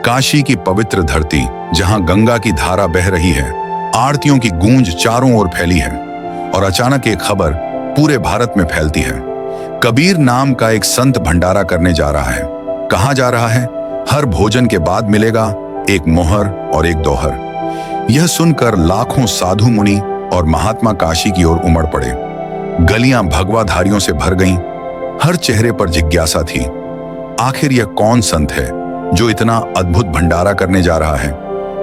काशी की पवित्र धरती, जहां गंगा की धारा बह रही है, आरतियों की गूंज चारों ओर फैली है, और अचानक एक खबर पूरे भारत में फैलती है। कबीर नाम का एक संत भंडारा करने जा रहा है। कहाँ जा रहा है? हर भोजन के बाद मिलेगा एक मोहर और एक दोहर। यह सुनकर लाखों साधु मुनि और महात्मा काशी की ओर उमड़ पड़े। गलियां भगवाधारियों से भर गईं। हर चेहरे पर जिज्ञासा थी, आखिर यह कौन संत है जो इतना अद्भुत भंडारा करने जा रहा है?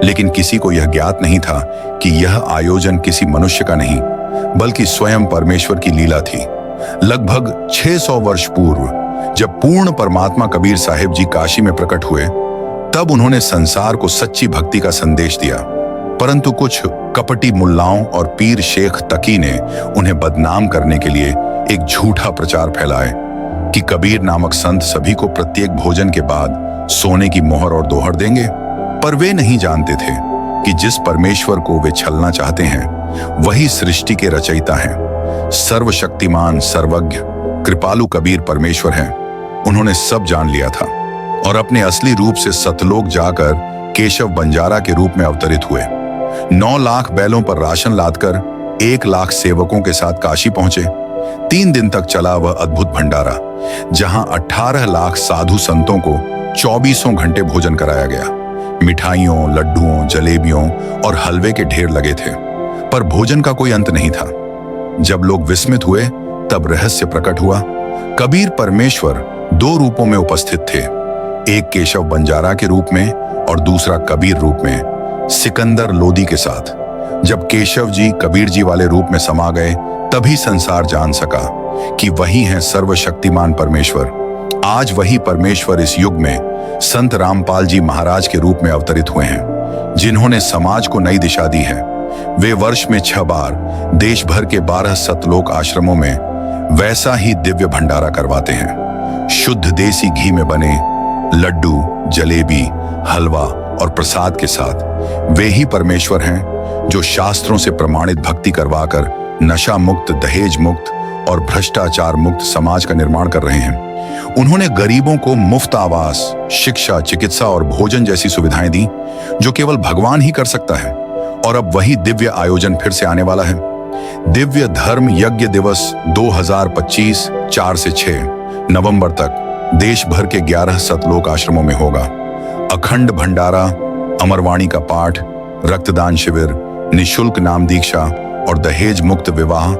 लेकिन किसी को यह ज्ञात नहीं था कि यह आयोजन किसी मनुष्य का नहीं, बल्कि स्वयं परमेश्वर की लीला थी। लगभग 600 वर्ष पूर्व जब पूर्ण परमात्मा कबीर साहिब जी काशी में प्रकट हुए, तब उन्होंने संसार को सच्ची भक्ति का संदेश दिया। परंतु कुछ कपटी मुल्लाओं और पीर शेख तकी ने उन्हें बदनाम करने के लिए एक झूठा प्रचार फैलाए कि कबीर नामक संत सभी को प्रत्येक भोजन के बाद सोने की मोहर और दोहर देंगे। पर वे नहीं जानते थे कि जिस परमेश्वर को वे छलना चाहते हैं, वही सृष्टि के रचयिता हैं। सर्वशक्तिमान, सर्वज्ञ, कृपालु कबीर परमेश्वर हैं। उन्होंने सब जान लिया था और अपने असली रूप से सतलोक जाकर केशव बंजारा के रूप में अवतरित हुए। 9 लाख बैलों पर राशन लादकर 1 लाख सेवकों के साथ काशी पहुंचे। 3 दिन तक चला वह अद्भुत भंडारा, जहां 18 लाख साधु संतों को 24 घंटे भोजन कराया गया। मिठाइयों, लड्डुओं, जलेबियों और हलवे के ढेर लगे थे, पर भोजन का कोई अंत नहीं था। जब लोग विस्मित हुए, तब रहस्य प्रकट हुआ। कबीर परमेश्वर 2 रूपों में उपस्थित थे, एक केशव बंजारा के रूप में और दूसरा कबीर रूप में, सिकंदर लोदी के साथ। जब केशव जी कबीर जी वाले रूप में समा गए, तभी संसार जान सका कि वही है सर्वशक्तिमान परमेश्वर। आज वही परमेश्वर इस युग में संत रामपाल जी महाराज के रूप में अवतरित हुए हैं, जिन्होंने समाज को नई दिशा दी है। वे वर्ष में 6 बार देश भर के 12 सतलोक आश्रमों में वैसा ही दिव्य भंडारा करवाते हैं। शुद्ध देसी घी में बने लड्डू, जलेबी, हलवा और प्रसाद के साथ। वे ही परमेश्वर हैं जो शास्त्रों से प्रमाणित भक्ति करवाकर नशा मुक्त, दहेज मुक्त और भ्रष्टाचार मुक्त समाज का निर्माण कर रहे हैं। उन्होंने गरीबों को मुफ्त आवास, शिक्षा, चिकित्सा और भोजन जैसी सुविधाएं दी, जो केवल भगवान ही कर सकता है। और अब वही दिव्य आयोजन फिर से आने वाला है। दिव्य धर्म यज्ञ दिवस 2025 4 से 6 नवंबर तक देश भर के 11 सतलोक आश्रमों में होगा। अखंड भंडारा, अमरवाणी का पाठ, रक्तदान शिविर, निशुल्क नाम दीक्षा और दहेज मुक्त विवाह